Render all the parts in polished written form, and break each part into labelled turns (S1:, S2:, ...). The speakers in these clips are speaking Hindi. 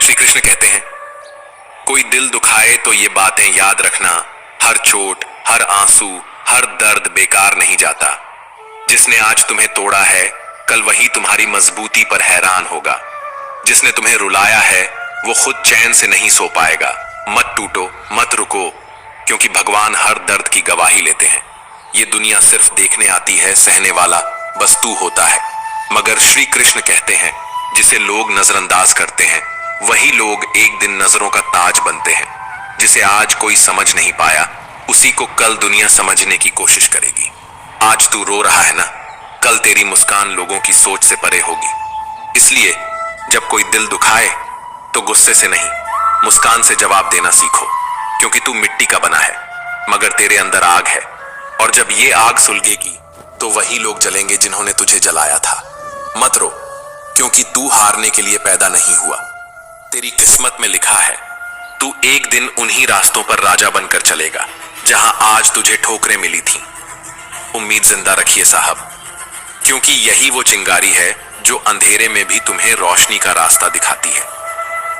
S1: श्री कृष्ण कहते हैं, कोई दिल दुखाए तो ये बातें याद रखना, हर चोट, हर आंसू, हर दर्द बेकार नहीं जाता। जिसने आज तुम्हें तोड़ा है, कल वही तुम्हारी मजबूती पर हैरान होगा। जिसने तुम्हें रुलाया है, वो खुद चैन से नहीं सो पाएगा। मत टूटो, मत रुको, क्योंकि भगवान हर दर्द की गवाही लेते हैं। ये दुनिया सिर्फ देखने आती है, सहने वाला बस तू होता है। मगर श्री कृष्ण कहते हैं, जिसे लोग नजरअंदाज करते हैं, वही लोग एक दिन नजरों का ताज बनते हैं। जिसे आज कोई समझ नहीं पाया, उसी को कल दुनिया समझने की कोशिश करेगी। आज तू रो रहा है ना, कल तेरी मुस्कान लोगों की सोच से परे होगी। इसलिए जब कोई दिल दुखाए तो गुस्से से नहीं, मुस्कान से जवाब देना सीखो, क्योंकि तू मिट्टी का बना है, मगर तेरे अंदर आग है। और जब ये आग सुलगेगी तो वही लोग जलेंगे जिन्होंने तुझे जलाया था। मत रो, क्योंकि तू हारने के लिए पैदा नहीं हुआ। तेरी किस्मत में लिखा है, तू एक दिन उन्हीं रास्तों पर राजा बनकर चलेगा जहां आज तुझे ठोकरें मिली थीं। उम्मीद जिंदा रखिए साहब, क्योंकि यही वो चिंगारी है जो अंधेरे में भी तुम्हें रोशनी का रास्ता दिखाती है।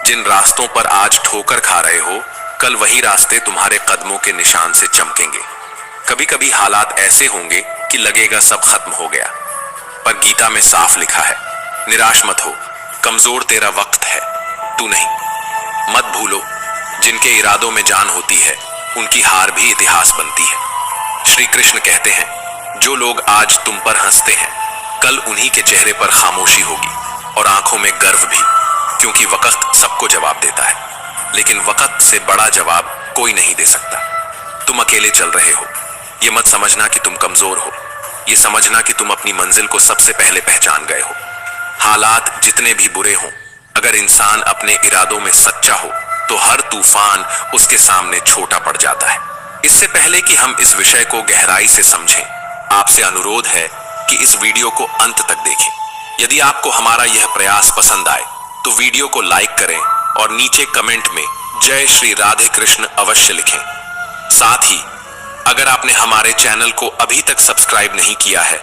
S1: जिन रास्तों पर आज ठोकर खा रहे हो, कल वही रास्ते तुम्हारे कदमों के निशान से चमकेंगे। कभी कभी हालात ऐसे होंगे कि लगेगा सब खत्म हो गया, पर गीता में साफ लिखा है, निराश मत हो, कमजोर तेरा वक्त है, तू नहीं। मत भूलो, जिनके इरादों में जान होती है, उनकी हार भी इतिहास बनती है। श्री कृष्ण कहते हैं, जो लोग आज तुम पर हंसते हैं, कल उन्हीं के चेहरे पर खामोशी होगी और आंखों में गर्व भी, क्योंकि वक्त सबको जवाब देता है, लेकिन वक्त से बड़ा जवाब कोई नहीं दे सकता। तुम अकेले चल रहे हो, ये मत समझना कि तुम कमजोर हो, ये समझना कि तुम अपनी मंजिल को सबसे पहले पहचान गए हो। हालात जितने भी बुरे हों, अगर इंसान अपने इरादों में सच्चा हो तो हर तूफान उसके सामने छोटा पड़ जाता है। इससे पहले कि हम इस विषय को गहराई से समझें, आपसे अनुरोध है कि इस वीडियो को अंत तक देखें। यदि आपको हमारा यह प्रयास पसंद आए तो वीडियो को लाइक करें और नीचे कमेंट में जय श्री राधे कृष्ण अवश्य लिखें। साथ ही अगर आपने हमारे चैनल को अभी तक सब्सक्राइब नहीं किया है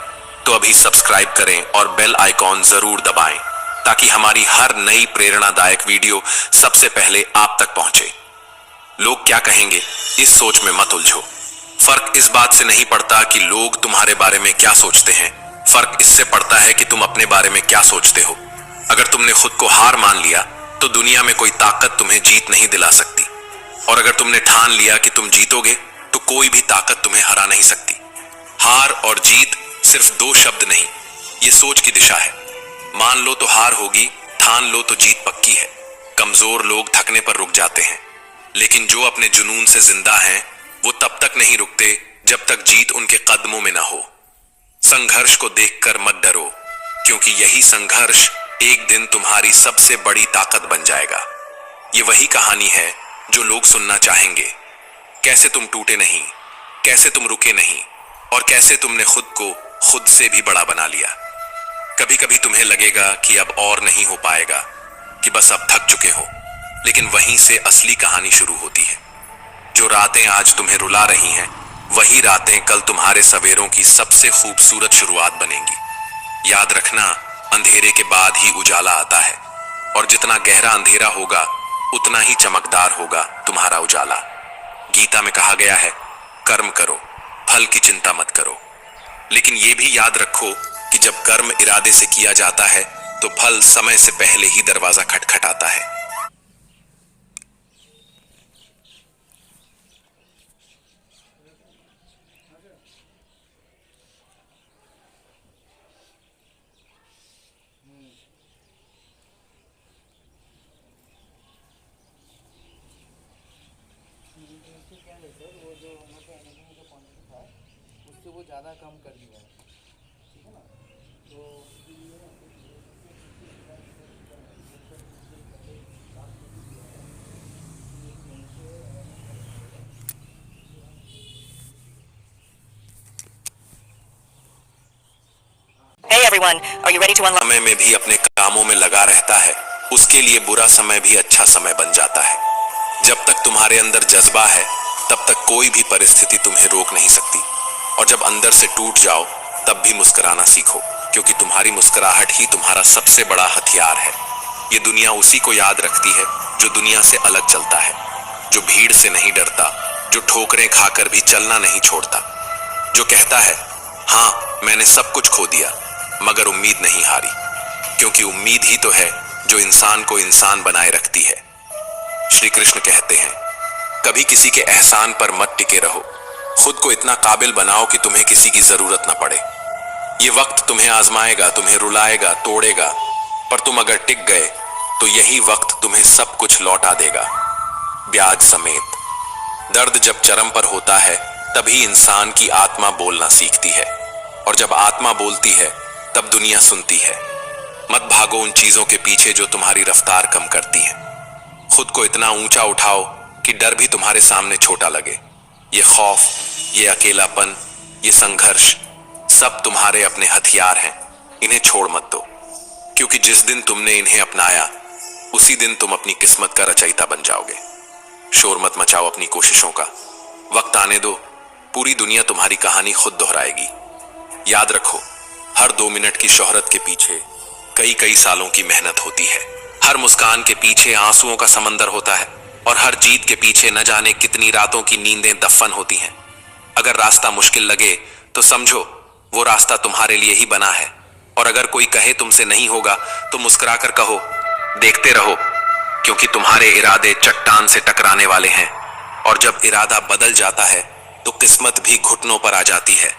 S1: तो अभी सब्सक्राइब करें और बेल आइकॉन जरूर दबाएं, ताकि हमारी हर नई प्रेरणादायक वीडियो सबसे पहले आप तक पहुंचे। लोग क्या कहेंगे, इस सोच में मत उलझो। फर्क इस बात से नहीं पड़ता कि लोग तुम्हारे बारे में क्या सोचते हैं, फर्क इससे पड़ता है कि तुम अपने बारे में क्या सोचते हो। अगर तुमने खुद को हार मान लिया तो दुनिया में कोई ताकत तुम्हें जीत नहीं दिला सकती, और अगर तुमने ठान लिया कि तुम जीतोगे तो कोई भी ताकत तुम्हें हरा नहीं सकती। हार और जीत सिर्फ दो शब्द नहीं, ये सोच की दिशा है। मान लो तो हार होगी, ठान लो तो जीत पक्की है। कमजोर लोग थकने पर रुक जाते हैं, लेकिन जो अपने जुनून से जिंदा हैं, वो तब तक नहीं रुकते जब तक जीत उनके कदमों में ना हो। संघर्ष को देखकर मत डरो, क्योंकि यही संघर्ष एक दिन तुम्हारी सबसे बड़ी ताकत बन जाएगा। ये वही कहानी है जो लोग सुनना चाहेंगे। कैसे तुम टूटे नहीं, कैसे तुम रुके नहीं, और कैसे तुमने खुद को खुद से भी बड़ा बना लिया। कभी कभी तुम्हें लगेगा कि अब और नहीं हो पाएगा, कि बस अब थक चुके हो, लेकिन वहीं से असली कहानी शुरू होती है। जो रातें आज तुम्हें रुला रही हैं, वही रातें कल तुम्हारे सवेरों की सबसे खूबसूरत शुरुआत बनेंगी। याद रखना, अंधेरे के बाद ही उजाला आता है, और जितना गहरा अंधेरा होगा उतना ही चमकदार होगा तुम्हारा उजाला। गीता में कहा गया है, कर्म करो, फल की चिंता मत करो। लेकिन यह भी याद रखो कि जब कर्म इरादे से किया जाता है तो फल समय से पहले ही दरवाजा खटखटाता है।
S2: क्या है सर, वो जो हमारे एनिमी का क्वांटिटी था उससे वो ज़्यादा कम कर दिया है, ठीक है ना। तो
S3: Hey everyone, are you ready to unlock?
S1: समय में भी अपने कामों में लगा रहता है, उसके लिए बुरा समय भी अच्छा समय बन जाता है। जब तक तुम्हारे अंदर जज्बा है, तब तक कोई भी परिस्थिति तुम्हें रोक नहीं सकती। और जब अंदर से टूट जाओ, तब भी मुस्कुराना सीखो, क्योंकि तुम्हारी मुस्कुराहट ही तुम्हारा सबसे बड़ा हथियार है। ये दुनिया उसी को याद रखती है जो दुनिया से अलग चलता है, जो भीड़ से नहीं डरता, जो ठोकरें खाकर भी चलना नहीं छोड़ता, जो कहता है हाँ मैंने सब कुछ खो दिया मगर उम्मीद नहीं हारी, क्योंकि उम्मीद ही तो है जो इंसान को इंसान बनाए रखती है। श्री कृष्ण कहते हैं कभी किसी के एहसान पर मत टिके रहो, खुद को इतना काबिल बनाओ कि तुम्हें किसी की जरूरत न पड़े। ये वक्त तुम्हें आजमाएगा, तुम्हें रुलाएगा, तोड़ेगा, पर तुम अगर टिक गए तो यही वक्त तुम्हें सब कुछ लौटा देगा, ब्याज समेत। दर्द जब चरम पर होता है तभी इंसान की आत्मा बोलना सीखती है, और जब आत्मा बोलती है तब दुनिया सुनती है। मत भागो उन चीजों के पीछे जो तुम्हारी रफ्तार कम करती हैं। खुद को इतना ऊंचा उठाओ कि डर भी तुम्हारे सामने छोटा लगे। ये खौफ, ये अकेलापन, ये संघर्ष सब तुम्हारे अपने हथियार हैं, इन्हें छोड़ मत दो, क्योंकि जिस दिन तुमने इन्हें अपनाया उसी दिन तुम अपनी किस्मत का रचयिता बन जाओगे। शोर मत मचाओ अपनी कोशिशों का, वक्त आने दो, पूरी दुनिया तुम्हारी कहानी खुद दोहराएगी। याद रखो, हर 2 मिनट की शोहरत के पीछे कई कई सालों की मेहनत होती है। हर मुस्कान के पीछे आंसुओं का समंदर होता है, और हर जीत के पीछे न जाने कितनी रातों की नींदें दफन होती हैं। अगर रास्ता मुश्किल लगे तो समझो वो रास्ता तुम्हारे लिए ही बना है, और अगर कोई कहे तुमसे नहीं होगा तो मुस्कुराकर कहो देखते रहो, क्योंकि तुम्हारे इरादे चट्टान से टकराने वाले हैं, और जब इरादा बदल जाता है तो किस्मत भी घुटनों पर आ जाती है।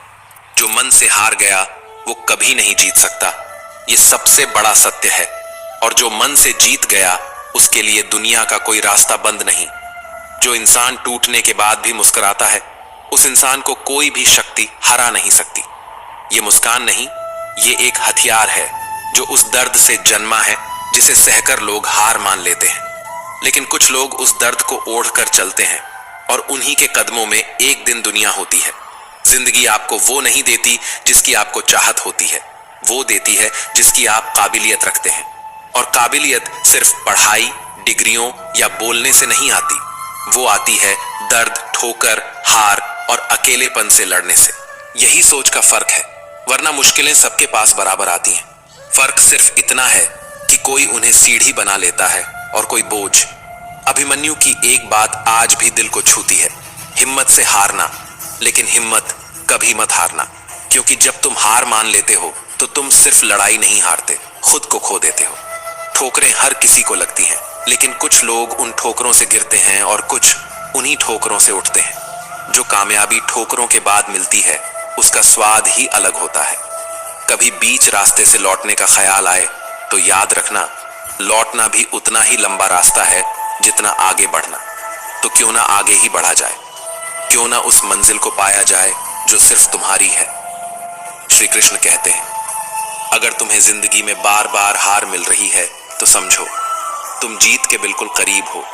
S1: जो मन से हार गया वो कभी नहीं जीत सकता, ये सबसे बड़ा सत्य है, और जो मन से जीत गया उसके लिए दुनिया का कोई रास्ता बंद नहीं। जो इंसान टूटने के बाद भी मुस्कुराता है उस इंसान को कोई भी शक्ति हरा नहीं सकती। ये मुस्कान नहीं, ये एक हथियार है जो उस दर्द से जन्मा है जिसे सहकर लोग हार मान लेते हैं। लेकिन कुछ लोग उस दर्द को ओढ़कर चलते हैं, और उन्हीं के कदमों में एक दिन दुनिया होती है। जिंदगी आपको वो नहीं देती जिसकी आपको चाहत होती है, वो देती है जिसकी आप काबिलियत रखते हैं। और काबिलियत सिर्फ पढ़ाई, डिग्रियों या बोलने से नहीं आती, वो आती है दर्द, ठोकर, हार और अकेलेपन से लड़ने से। यही सोच का फर्क है, वरना मुश्किलें सबके पास बराबर आती हैं। फर्क सिर्फ इतना है कि कोई उन्हें सीढ़ी बना लेता है और कोई बोझ। अभिमन्यु की एक बात आज भी दिल को छूती है, हिम्मत से हारना, लेकिन हिम्मत कभी मत हारना, क्योंकि जब तुम हार मान लेते हो तो तुम सिर्फ लड़ाई नहीं हारते, खुद को खो देते हो। ठोकरें हर किसी को लगती हैं, लेकिन कुछ लोग उन ठोकरों से गिरते हैं और कुछ उन्हीं ठोकरों से उठते हैं। जो कामयाबी ठोकरों के बाद मिलती है उसका स्वाद ही अलग होता है। कभी बीच रास्ते से लौटने का ख्याल आए तो याद रखना, लौटना भी उतना ही लंबा रास्ता है जितना आगे बढ़ना। तो क्यों ना आगे ही बढ़ा जाए, क्यों ना उस मंजिल को पाया जाए जो सिर्फ तुम्हारी है। श्री कृष्ण कहते हैं अगर तुम्हें जिंदगी में बार बार हार मिल रही है तो समझो तुम जीत के बिल्कुल करीब हो,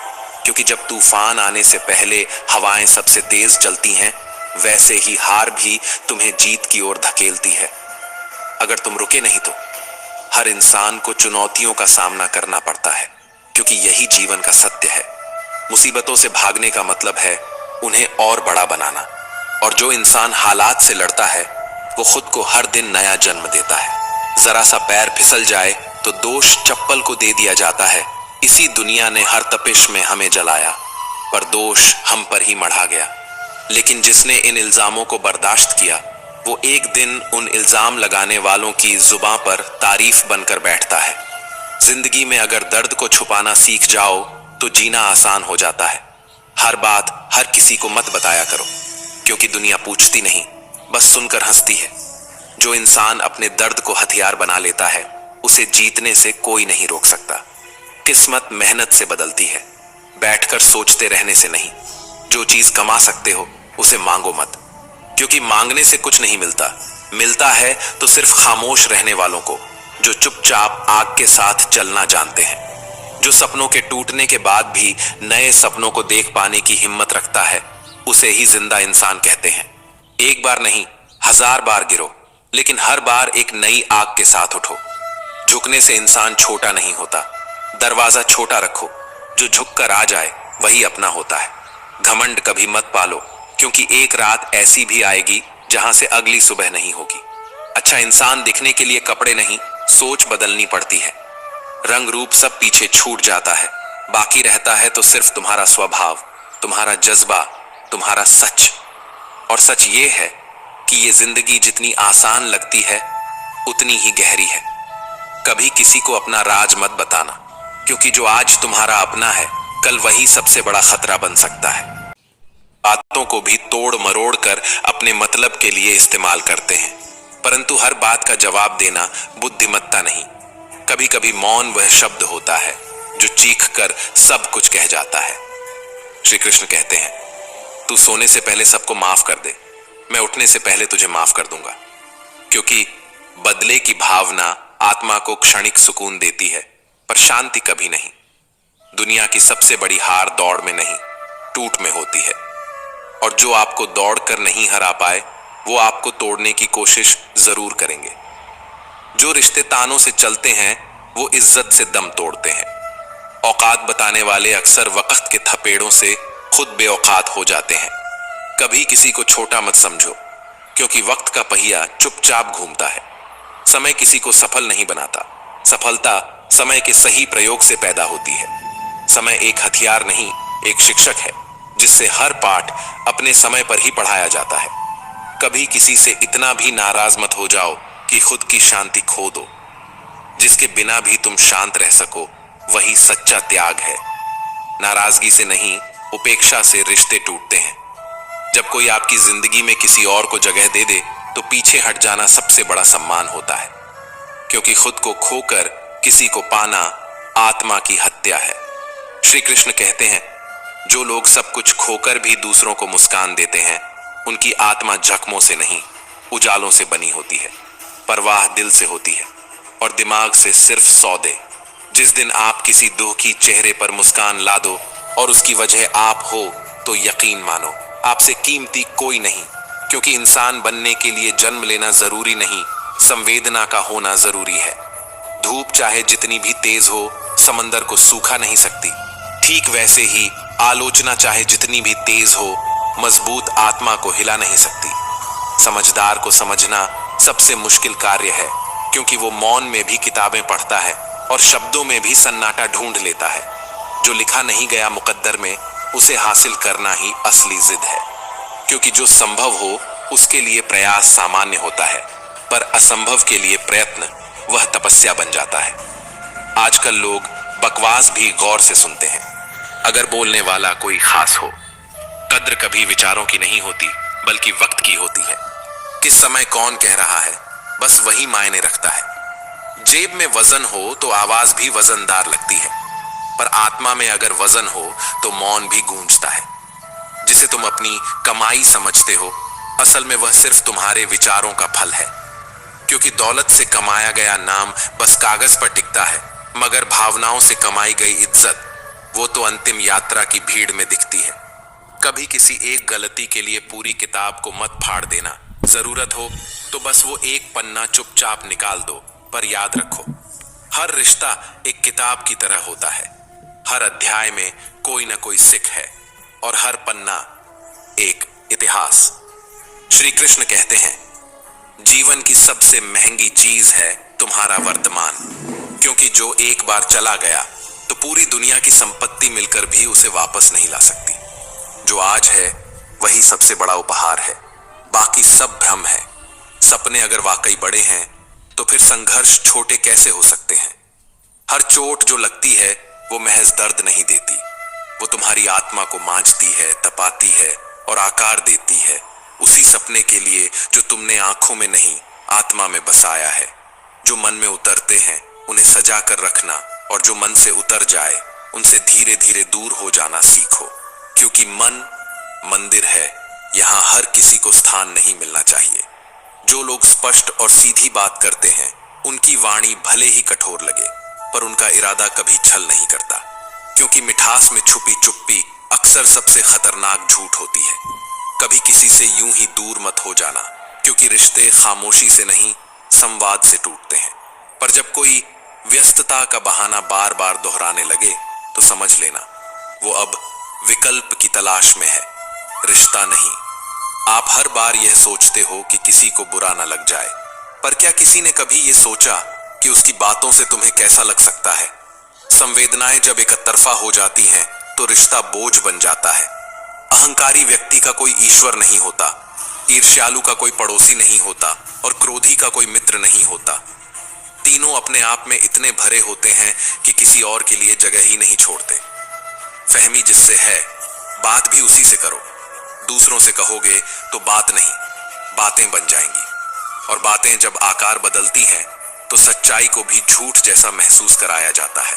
S1: क्योंकि जब तूफान आने से पहले हवाएं सबसे तेज चलती हैं, वैसे ही हार भी तुम्हें जीत की ओर धकेलती है। अगर तुम रुके नहीं तो हर इंसान को चुनौतियों का सामना करना पड़ता है, क्योंकि यही जीवन का सत्य है। मुसीबतों से भागने का मतलब है उन्हें और बड़ा बनाना, और जो इंसान हालात से लड़ता है वो खुद को हर दिन नया जन्म देता है। जरा सा पैर फिसल जाए तो दोष चप्पल को दे दिया जाता है। इसी दुनिया ने हर तपिश में हमें जलाया, पर दोष हम पर ही मढ़ा गया। लेकिन जिसने इन इल्जामों को बर्दाश्त किया वो एक दिन उन इल्जाम लगाने वालों की जुबां पर तारीफ बनकर बैठता है। जिंदगी में अगर दर्द को छुपाना सीख जाओ तो जीना आसान हो जाता है। हर बात हर किसी को मत बताया करो, क्योंकि दुनिया पूछती नहीं, बस सुनकर हंसती है। जो इंसान अपने दर्द को हथियार बना लेता है उसे जीतने से कोई नहीं रोक सकता। किस्मत मेहनत से बदलती है, बैठकर सोचते रहने से नहीं। जो चीज कमा सकते हो उसे मांगो मत, क्योंकि मांगने से कुछ नहीं मिलता। मिलता है तो सिर्फ खामोश रहने वालों को, जो चुपचाप आग के साथ चलना जानते हैं। जो सपनों के टूटने के बाद भी नए सपनों को देख पाने की हिम्मत रखता है उसे ही जिंदा इंसान कहते हैं। एक बार नहीं 1000 बार गिरो, लेकिन हर बार एक नई आग के साथ उठो। झुकने से इंसान छोटा नहीं होता, दरवाजा छोटा रखो, जो झुककर आ जाए वही अपना होता है। घमंड कभी मत पालो, क्योंकि एक रात ऐसी भी आएगी जहां से अगली सुबह नहीं होगी। अच्छा इंसान दिखने के लिए कपड़े नहीं, सोच बदलनी पड़ती है। रंग रूप सब पीछे छूट जाता है। बाकी रहता है तो सिर्फ तुम्हारा स्वभाव, तुम्हारा जज्बा, तुम्हारा सच। और सच ये है कि ये जिंदगी जितनी आसान लगती है उतनी ही गहरी है। कभी किसी को अपना राज मत बताना, क्योंकि जो आज तुम्हारा अपना है कल वही सबसे बड़ा खतरा बन सकता है। बातों को भी तोड़ मरोड़ कर अपने मतलब के लिए इस्तेमाल करते हैं, परंतु हर बात का जवाब देना बुद्धिमत्ता नहीं। कभी कभी मौन वह शब्द होता है जो चीख कर सब कुछ कह जाता है। श्री कृष्ण कहते हैं, तू सोने से पहले सबको माफ कर दे, मैं उठने से पहले तुझे माफ कर दूंगा। क्योंकि बदले की भावना आत्मा को क्षणिक सुकून देती है, पर शांति कभी नहीं। दुनिया की सबसे बड़ी हार दौड़ में नहीं, टूट में होती है। और जो आपको दौड़ कर नहीं हरा पाए वो आपको तोड़ने की कोशिश जरूर करेंगे। जो रिश्ते तानों से चलते हैं वो इज्जत से दम तोड़ते हैं। औकात बताने वाले अक्सर वक्त के थपेड़ों से खुद बेऔकात हो जाते हैं। कभी किसी को छोटा मत समझो, क्योंकि वक्त का पहिया चुपचाप घूमता है। समय किसी को सफल नहीं बनाता, सफलता समय के सही प्रयोग से पैदा होती है। समय एक हथियार नहीं, एक शिक्षक है जिससे हर पाठ अपने समय पर ही पढ़ाया जाता है। कभी किसी से इतना भी नाराज मत हो जाओ कि खुद की शांति खो दो। जिसके बिना भी तुम शांत रह सको वही सच्चा त्याग है। नाराजगी से नहीं, उपेक्षा से रिश्ते टूटते हैं। जब कोई आपकी जिंदगी में किसी और को जगह दे दे तो पीछे हट जाना सबसे बड़ा सम्मान होता है, क्योंकि खुद को खोकर किसी को पाना आत्मा की हत्या है। श्री कृष्ण कहते हैं, जो लोग सब कुछ खोकर भी दूसरों को मुस्कान देते हैं उनकी आत्मा जख्मों से नहीं उजालों से बनी होती है। परवाह दिल से होती है और दिमाग से सिर्फ सौदे। जिस दिन आप किसी दुखी चेहरे पर मुस्कान ला दो और उसकी वजह आप हो तो यकीन मानो आपसे कीमती कोई नहीं, क्योंकि इंसान बनने के लिए जन्म लेना जरूरी नहीं, संवेदना का होना जरूरी है। धूप चाहे जितनी भी तेज हो समंदर को सूखा नहीं सकती। ठीक वैसे ही आलोचना चाहे जितनी भी तेज हो मजबूत आत्मा को हिला नहीं सकती। समझदार को समझना सबसे मुश्किल कार्य है, क्योंकि वो मौन में भी किताबें पढ़ता है और शब्दों में भी सन्नाटा ढूंढ लेता है। जो लिखा नहीं गया मुकद्दर में उसे हासिल करना ही असली जिद है, क्योंकि जो संभव हो उसके लिए प्रयास सामान्य होता है, पर असंभव के लिए प्रयत्न वह तपस्या बन जाता है। आजकल लोग बकवास भी गौर से सुनते हैं, अगर बोलने वाला कोई खास हो। कद्र कभी विचारों की नहीं होती बल्कि वक्त की होती है। किस समय कौन कह रहा है बस वही मायने रखता है। जेब में वजन हो तो आवाज भी वजनदार लगती है, पर आत्मा में अगर वजन हो तो मौन भी गूंजता है। जिसे तुम अपनी कमाई समझते हो असल में वह सिर्फ तुम्हारे विचारों का फल है, क्योंकि दौलत से कमाया गया नाम बस कागज पर टिकता है, मगर भावनाओं से कमाई गई इज्जत वो तो अंतिम यात्रा की भीड़ में दिखती है। कभी किसी एक गलती के लिए पूरी किताब को मत फाड़ देना। जरूरत हो तो बस वो एक पन्ना चुपचाप निकाल दो, पर याद रखो हर रिश्ता एक किताब की तरह होता है। हर अध्याय में कोई ना कोई सिख है और हर पन्ना एक इतिहास। श्री कृष्ण कहते हैं, जीवन की सबसे महंगी चीज है तुम्हारा वर्तमान, क्योंकि जो एक बार चला गया तो पूरी दुनिया की संपत्ति मिलकर भी उसे वापस नहीं ला सकती। जो आज है वही सबसे बड़ा उपहार है, बाकी सब भ्रम है। सपने अगर वाकई बड़े हैं तो फिर संघर्ष छोटे कैसे हो सकते हैं। हर चोट जो लगती है वो महज दर्द नहीं देती, वो तुम्हारी आत्मा को मांझती है, तपाती है और आकार देती है उसी सपने के लिए जो तुमने आंखों में नहीं आत्मा में बसाया है। जो मन में उतरते हैं उन्हें सजा कर रखना, और जो मन से उतर जाए उनसे धीरे धीरे दूर हो जाना सीखो, क्योंकि मन मंदिर है, यहां हर किसी को स्थान नहीं मिलना चाहिए। जो लोग स्पष्ट और सीधी बात करते हैं उनकी वाणी भले ही कठोर लगे, पर उनका इरादा कभी छल नहीं करता, क्योंकि मिठास में छुपी चुप्पी अक्सर सबसे खतरनाक झूठ होती है। कभी किसी से यूं ही दूर मत हो जाना, क्योंकि रिश्ते खामोशी से नहीं संवाद से टूटते हैं। पर जब कोई व्यस्तता का बहाना बार बार दोहराने लगे तो समझ लेना वो अब विकल्प की तलाश में है, रिश्ता नहीं। आप हर बार यह सोचते हो कि किसी को बुरा ना लग जाए, पर क्या किसी ने कभी यह सोचा कि उसकी बातों से तुम्हें कैसा लग सकता है। संवेदनाएं जब एक तरफा हो जाती हैं तो रिश्ता बोझ बन जाता है। अहंकारी व्यक्ति का कोई ईश्वर नहीं होता, ईर्ष्यालु का कोई पड़ोसी नहीं होता और क्रोधी का कोई मित्र नहीं होता। तीनों अपने आप में इतने भरे होते हैं कि किसी और के लिए जगह ही नहीं छोड़ते। फहमी जिससे है, बात भी उसी से करो। दूसरों से कहोगे तो बात नहीं, बातें बन जाएंगी। और बातें जब आकार बदलती हैं तो सच्चाई को भी झूठ जैसा महसूस कराया जाता है।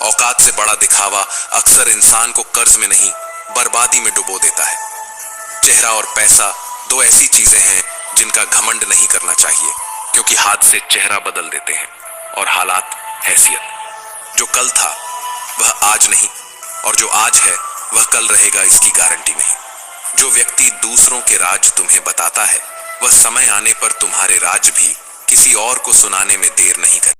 S1: औकात से बड़ा दिखावा अक्सर इंसान को कर्ज में नहीं, बर्बादी में डुबो देता है। चेहरा और पैसा दो ऐसी चीजें हैं जिनका घमंड नहीं करना चाहिए, क्योंकि हाथ से चेहरा बदल देते हैं और हालात हैसियत। जो कल था वह आज नहीं, और जो आज है वह कल रहेगा, इसकी गारंटी नहीं। जो व्यक्ति दूसरों के राज तुम्हें बताता है वह समय आने पर तुम्हारे राज भी किसी और को सुनाने में देर नहीं करेगा।